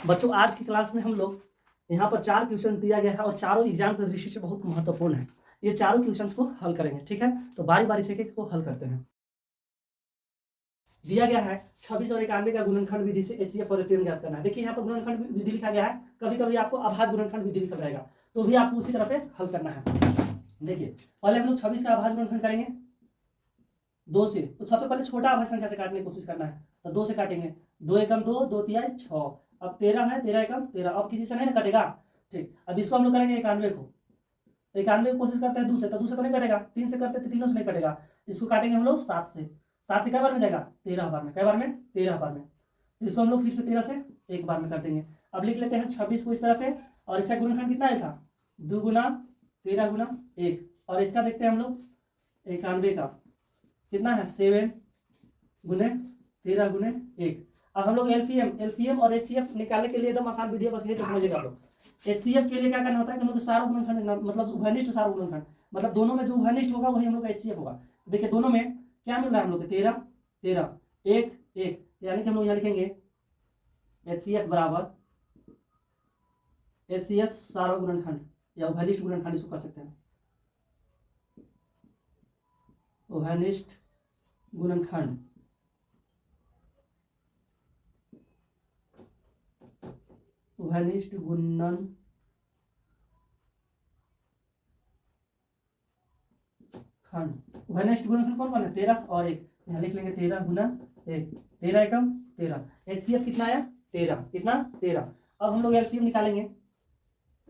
बच्चों आज की क्लास में हम लोग यहाँ पर 4 क्वेश्चन दिया गया है और चारों एग्जाम की दृष्टि से बहुत महत्वपूर्ण है। ये चारों क्वेश्चंस को हल करेंगे, ठीक है। तो बारी बारी से एक एक को हल करते हैं। दिया गया है 26 और 91 का गुणनखंड विधि से एचसीएफ और एफएम ज्ञात करना है। देखिए यहाँ पर गुणनखंड विधि लिखा गया है, कभी कभी आपको अभाज्य गुणनखंड विधि लिखा जाएगा, तो भी आपको उसी तरह से हल करना है। देखिए पहले हम लोग 26 का अभाज्य गुणनखंड करेंगे 2 से। तो सबसे पहले छोटा अभाज्य संख्या से काटने की कोशिश करना है, तो 2 से काटेंगे। 2 एकम 2, 2 तिहाई 6। अब 13 है, 13 एकम 13। अब किसी से नहीं ना कटेगा, ठीक। अब इसको हम लोग करेंगे 91 को। 91 की कोशिश करते हैं 2 से, तो 2 से तो नहीं कटेगा। 3 से करते हैं तो तीनों से नहीं कटेगा। इसको काटेंगे हम लोग 7 से। 7 से कई बार में जाएगा? 13 बार में। कई बार में? 13 बार में। तो इसको हम लोग फिर से 13 से एक बार में कर देंगे। अब लिख लेते हैं 26 को इस तरह से, और इसका गुणनखंड कितना आया था? 2 गुना 13 गुना 1। और इसका देखते हैं हम लोग 91 का कितना है? 7 गुने 13 गुने 1। अब हम लोग एलसीएम और एचसीएफ निकालने के लिए एकदम आसान विधि है, बस ये तो समझिएगा आप लोग। एचसीएफ के लिए क्या करना होता है कि हम लोग सारा गुणनखंड, मतलब उभयनिष्ठ सारा गुणनखंड, मतलब दोनों में जो उभयनिष्ठ होगा वही हम लोग का एचसीएफ होगा। देखिए दोनों में क्या मिल रहा है हम लोग को? 13 13 1 1, यानी कि हम लोग यहाँ लिखेंगे एचसीएफ बराबर एचसीएफ सारा गुणनखंड या उभयनिष्ठ गुणनखंड इसको कर सकते हैं। उभयनिष्ठ गुणनखंड, उभयनिष्ठ गुणनखंड उभयनिष्ठ गुणनखंड कौन कौन है? 13 और 1। यहाँ लिख लेंगे 13 गुना 1। 13 एकम 13। एचसीएफ कितना आया? 13। कितना? 13। अब हम लोग एलसीएम निकालेंगे।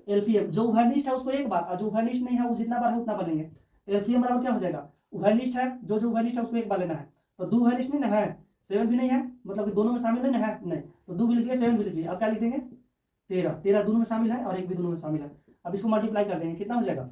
एलसीएम जो उभयनिष्ठ है उसको एक बार, और जो उभयनिष्ठ नहीं है वो जितना बार है उतना बार लेंगे। एलसीएम बराबर क्या हो जाएगा? उभयनिष्ठ है, जो जो उभयनिष्ठ है उसको एक बार लेना है। तो 2 उभयनिष्ठ नहीं ना है, 7 भी नहीं है, मतलब कि दोनों में शामिल नहीं है, नहीं। तो 2 भी लिख लिया, 7 भी लिख लिया। अब क्या लिख देंगे? 13। 13 दोनों में शामिल है और 1 भी दोनों में शामिल है। अब इसको मल्टीप्लाई कर देंगे, कितना हो जाएगा?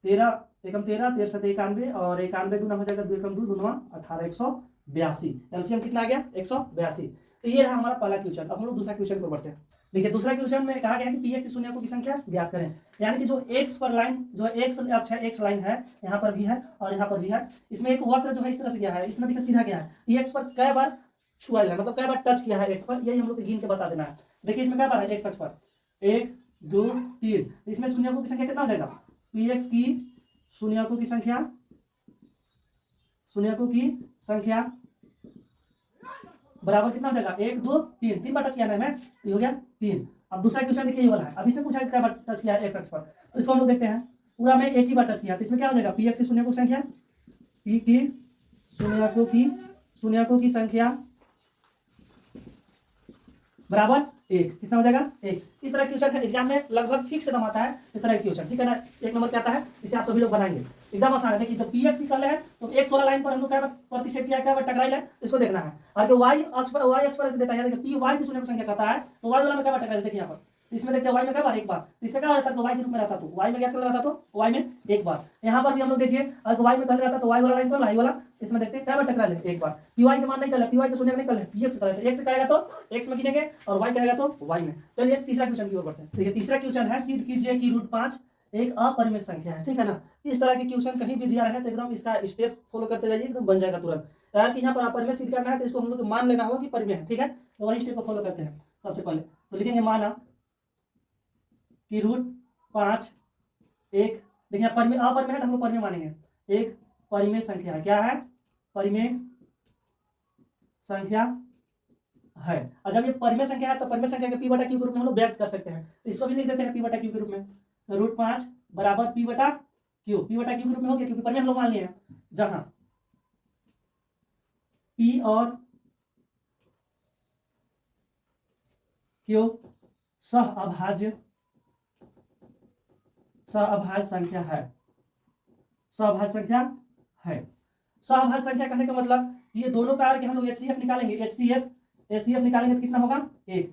13 एकम 13, 13 7 91, और 91 दूना हो जाएगा 2 एकम 2, दूना 18, 182। एलसीएम कितना आ गया? 182। तो ये रहा हमारा पहला क्वेश्चन। अब हम लोग दूसरा क्वेश्चन को बढ़ते हैं। देखिए दूसरा क्वेश्चन में कहा गया है कि पी एक्स शून्यकों की संख्या ज्ञात करें। यानी कि जो एक्स पर लाइन, जो एक्स अक्ष है, एक्स लाइन है, यहाँ पर भी है और यहाँ पर भी है। इसमें एक वक्र जो है इस तरह से गया है, इसमें देखिए सीधा गया है। ये एक्स पर कई बार छुआ है, मतलब कई बार टच किया है एक्स पर, यही हम लोग गिन के बता देना है। देखिए इसमें कई बार है एक्स अक्ष पर? 1 2 3। तो इसमें शून्यकों की संख्या कितना हो जाएगा? पी एक्स की शून्यकों की संख्या, शून्यकों की संख्या बराबर कितना हो जाएगा? 1 2 3। 3 बार टच किया ना मैं, ये हो गया 3। अब दूसरा क्वेश्चन देखिए ये वाला है। अभी से पूछा है कई बार टच किया है एक्स अक्ष पर, तो इसको हम लोग देखते हैं। पूरा में एक ही बार टच किया, तो इसमें क्या हो जाएगा? पी एक्स की शून्यकों की संख्या, पी की शून्यकों की संख्या बराबर 1। कितना हो जाएगा? 1। इस तरह के क्वेश्चन है एग्जाम में लगभग फिक्स एकदम आता है इस तरह के क्वेश्चन, ठीक है ना। 1 नंबर क्या आता है, इसे आप सभी लोग बनाएंगे, एकदम आसान है। देखिए जब पी एक्स निकाले है तो एक्स वाला लाइन पर हम लोग क्या प्रतिच्छेद किया, क्या टकराई है, इसको देखना है। और जो वाई अक्ष पर देता है, देखिए पी वाई की शून्य संख्या कहता है, तो वाई वाला में क्या टकराई, देखिए यहाँ पर इसमें देखते हैं वाई में क्या बार? एक बार। इसमें क्या रहता है? वाई के रूप में रहता, तो वाई में क्या कर रहा था? तो वाई में एक बार। यहाँ पर भी हम लोग देखिए अगर वाई में कर रहा था तो वाई वाला लाइन पर वाई वाला, इसमें देखते हैं क्या बार टकरा ले, एक बार। पी वाई के मान नहीं कर, पी वाई के शून्य नहीं कर, पी एक्स कर, एक्स से करेगा तो एक्स में गिनेंगे और वाई करेगा तो वाई में। चलिए तीसरा क्वेश्चन की ओर बढ़ते हैं। देखिए तीसरा क्वेश्चन है, सिद्ध कीजिए कि √5 एक अपरिमेय संख्या है, ठीक है ना। इस तरह के क्वेश्चन कहीं भी दिया रहे तो एकदम इसका स्टेप फॉलो करते जाइए, एकदम बन जाएगा तुरंत। यार कि यहाँ पर अपरिमेय सिद्ध करना है तो इसको हम लोग मान लेना होगा कि परिमेय है, ठीक है। तो वही स्टेप को फॉलो करते हैं। सबसे पहले तो लिखेंगे माना कि √5 एक, देखिए परिमेय, अपरिमेय है तो हम लोग परिमेय मानेंगे, एक परिमेय संख्या है। क्या है? परिमेय संख्या है। और जब ये परिमेय संख्या है तो परिमेय संख्या के पी बटा क्यू के रूप में हम लोग व्यक्त कर सकते हैं, तो इसको भी लिख देते हैं पी बटा क्यू के रूप में। √5 बराबर पी बटा क्यू, पी बटा क्यू के रूप में हो गया क्योंकि परिमेय हम लोग मान लिए हैं, जहां पी और क्यू सहअभाज्य संख्या है, सहअभाज्य संख्या है। सहअभाज्य संख्या कहने का मतलब ये दोनों का कि हम लोग एचसीएफ निकालेंगे, एचसीएफ निकालेंगे तो कितना होगा? 1।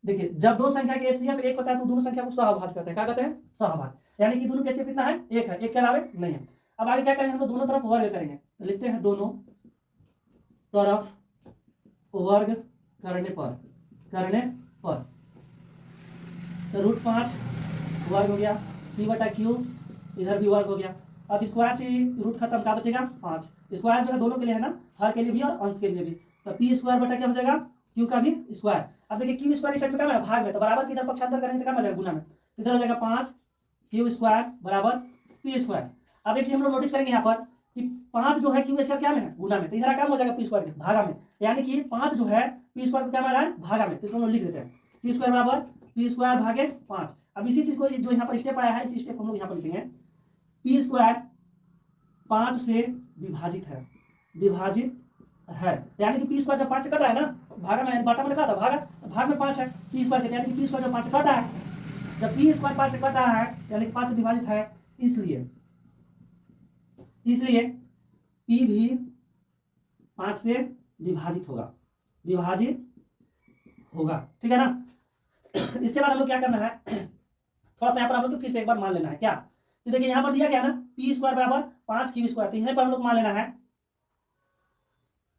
देखिए जब दो संख्या के एचसीएफ 1 होता है तो दोनों संख्या को सहअभाज्य कहते हैं। क्या कहते हैं? सहअभाज्य। यानी कि दोनों के एचसीएफ कितना है? 1 है, 1 के अलावा नहीं है। अब आगे क्या करेंगे हम लोग? दोनों तरफ वर्ग करेंगे, तो लिखते हैं दोनों तरफ वर्ग करने पर तो √5 वर्ग हो गया, पी बटा क्यू इधर भी वर्ग हो गया। अब स्क्वायर से रूट खत्म, क्या बचेगा? 5। स्क्वायर जो है दोनों के लिए है ना, हर के लिए भी और अंश के लिए भी, तो पी स्क्वायर बटा क्या हो जाएगा? क्यू का भी स्क्वायर। अब देखिए क्यू स्क्वायर इस साइड में क्या है भाग में, तो बराबर की इधर पक्षांतर करेंगे तो क्या बचेगा गुना में, तो इधर हो जाएगा 5 क्यू स्क्वायर बराबर पी स्क्वायर। अब एक चीज हम लोग नोटिस करेंगे यहाँ पर कि 5 जो है क्यू स्क्वायर क्या में है गुना में, तो इधर क्या हो जाएगा पी स्क्वायर में भागा में, यानी कि 5 जो है पी स्क्वायर को क्या बना है भागा में, तो इसको हम लोग लिख देते हैं पी स्क्वायर बराबर पी स्क्वायर भागे 5। अब इसी चीज को जो यहाँ पर स्टेप आया है इसी स्टेप हम लोग यहाँ पर लिखेंगे पी स्क्वायर 5 से विभाजित है, विभाजित है, यानी कि पी स्क्वायर जब 5 से कट रहा है ना भागा में, बाटा में लिखा था भागा, भाग में 5 है पी स्क्वायर के, यानी कि पी स्क्वायर जब 5 से कट रहा है, जब पी स्क्वायर 5 से कट रहा है यानी कि 5 से विभाजित है, इसलिए पी भी 5 से विभाजित होगा, विभाजित होगा, ठीक है ना। इसके बाद हम लोग क्या करना है, थोड़ा सा यहाँ पर हम लोग फिर से एक बार मान लेना है क्या, तो देखिए यहाँ पर दिया क्या है ना पी स्क्वायर बराबर 5 क्यू स्क्वायर, तो यहाँ पर हम लोग मान लेना है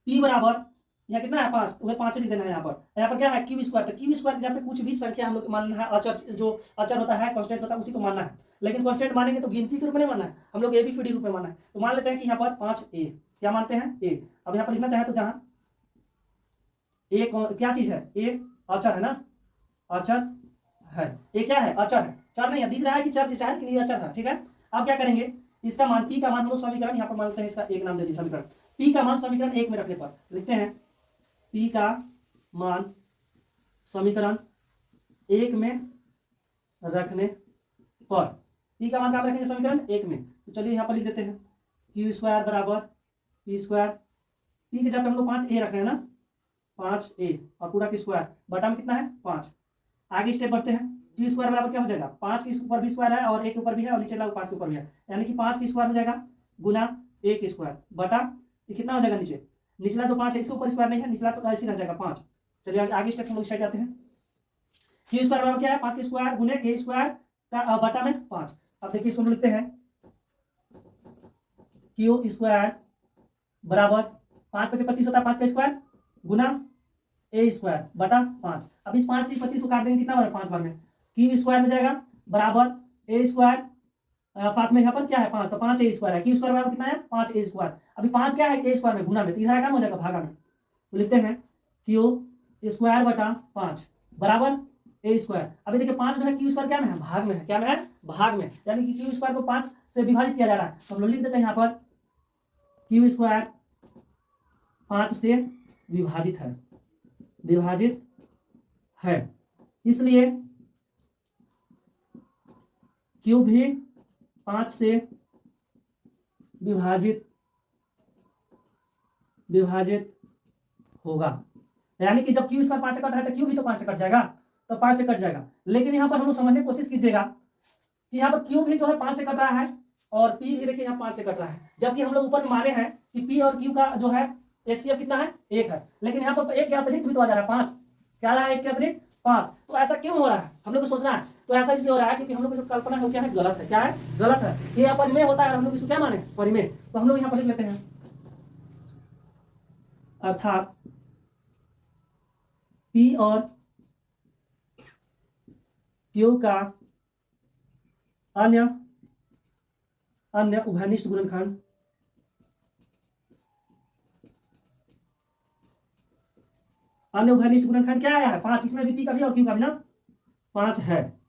पी बराबर यहाँ कितना है 5, तो 5 लिख देना है। यहाँ पर क्या है क्यू स्क्वायर, तो क्यू स्क्वायर जहाँ पे कुछ भी संख्या हम लोग मान लेना है, अचर जो अचर होता है कांस्टेंट होता है उसी को मानना है, लेकिन कांस्टेंट मानेंगे तो गिनती के रूप में नहीं मानना है, हम लोग एबीसीडी रूप में मानना है। तो मान लेते हैं कि यहाँ पर 5a, क्या मानते हैं a। अब यहाँ पर लिखना चाहे तो जहाँ ए क्या चीज है, ए अचर है ना, अचर है, ये क्या है अचर है, चर नहीं है, दिख रहा है कि चर जैसा है लेकिन ये अचर है, ठीक है। अब क्या करेंगे इसका मान पी का मान हम लोग समीकरण यहाँ पर मान लेते हैं, इसका एक नाम दे दिए समीकरण, पी का मान समीकरण 1 में रखने पर लिखते हैं पी का मान समीकरण 1 में रखने पर, पी का मान कहाँ रखेंगे समीकरण 1 में, तो चलिए यहाँ पर लिख देते हैं क्यू स्क्वायर बराबर पी स्क्वायर, पी के जगह पे हम लोग 5a रख रहे हैं ना, 5a और पूरा की स्क्वायर बटा में कितना है 5। आगे स्टेप बढ़ते हैं, क्यू स्क्वायर बराबर क्या हो जाएगा 5 के ऊपर भी स्क्वायर है और 1 के ऊपर भी है और नीचे वाला 5 के ऊपर भी है, यानी कि 5 की स्क्वायर हो जाएगा गुना 1 के स्क्वायर बटा ये कितना हो जाएगा नीचे, निचला जो 5 है इसके ऊपर स्क्वायर नहीं है, निचला तो ऐसे रह जाएगा 5। चलिए आगे स्टेप हम लोग स्टार्ट करते हैं, क्यू स्क्वायर बराबर क्या है 5 के स्क्वायर गुने ए स्क्वायर का बटा में 5। अब देखिए इसको हम लिखते हैं क्यू स्क्वायर बराबर 5 × 25 होता है 5 का स्क्वायर गुना ए स्क्वायर बटा 5। अब इस 5 से 25 को काट देंगे कितना बार 5 बार में, क्यू स्क्वायर हो जाएगा बराबर ए स्क्वायर, साथ में यहाँ पर क्या है 5, तो 5 ए स्क्वायर है, क्यू स्क्वायर बराबर कितना है 5 ए स्क्वायर। अभी 5 क्या है ए स्क्वायर में गुना में, तो इधर काम हो जाएगा भागा में, तो लिखते हैं क्यू स्क्वायर बटा 5 बराबर ए स्क्वायर। अभी देखिए 5 जो है क्यू स्क्वायर क्या में है भाग में है, क्या में है भाग में, यानी कि क्यू स्क्वायर को 5 से विभाजित किया जा रहा है, तो हम लोग लिख देते हैं यहाँ पर क्यू स्क्वायर 5 से विभाजित है, विभाजित है, इसलिए क्यू भी 5 से विभाजित होगा, यानी कि जब क्यू स्क्वायर 5 से कट रहा है तो क्यू भी तो 5 से कट जाएगा, तो 5 से कट जाएगा। लेकिन यहाँ पर हम लोग समझने की कोशिश कीजिएगा कि यहाँ पर क्यू भी जो है 5 से कट रहा है और पी भी देखिए यहाँ 5 से कट रहा है, जबकि हम लोग ऊपर माने हैं कि पी और क्यू का जो है एचसीएफ कितना है 1 है, लेकिन यहाँ पर 1 के अतिरिक्त भी तो आ जा रहा है 5, क्या रहा है 1 के अतिरिक्त 5, तो ऐसा क्यों हो रहा है हम लोग को सोचना है। तो ऐसा इसलिए हो रहा है क्योंकि हम लोग की जो कल्पना है वो क्या है गलत है, क्या है गलत है, ये यहाँ परिमेय होता है और हम लोग इसको क्या माने परिमेय, तो हम लोग यहाँ पर लिख लेते हैं अर्थात पी और क्यू का अन्य उभयनिष्ठ गुणनखंड अन्य उभयनिष्ठ गुणनखंड क्या आया है 5, इसमें भी पी का भी और क्यू का भी ना 5 है,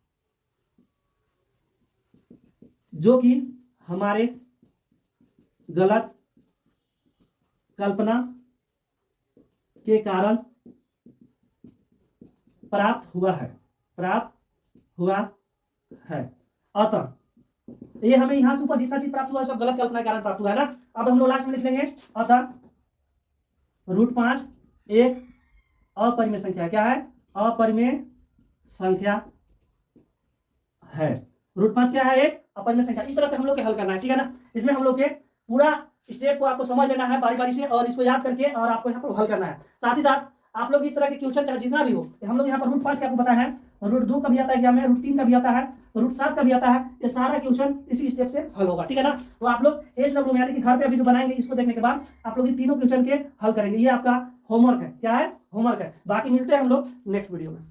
जो कि हमारे गलत कल्पना के कारण प्राप्त हुआ है। अतः ये हमें यहां से ऊपर जितना चीज प्राप्त हुआ है सब गलत कल्पना के कारण प्राप्त हुआ है ना। अब हम लोग लास्ट में लिख लेंगे अतः √5 एक अपरिमेय संख्या, क्या है अपरिमेय संख्या है, √5 क्या है एक अपरिमेय संख्या। इस तरह से हम लोग के हल करना है, ठीक है ना। इसमें हम लोग के पूरा स्टेप को आपको समझ लेना है बारी बारी से और इसको याद करके और आपको यहाँ पर हल करना है। साथ ही साथ आप लोग इस तरह के क्वेश्चन चाहे जितना भी हो, हम लोग यहाँ पर √5 का आपको पता है, √2 का भी आता है एग्जाम में, √3 का भी आता है, √7 का भी आता है, ये सारा क्वेश्चन इसी स्टेप से हल होगा, ठीक है ना। तो आप लोग एज लव रूम यानी कि घर पे अभी जो बनाएंगे इसको देखने के बाद आप लोग ये तीनों क्वेश्चन के हल करेंगे, ये आपका होमवर्क है, क्या है होमवर्क है। बाकी मिलते हैं हम लोग नेक्स्ट वीडियो में।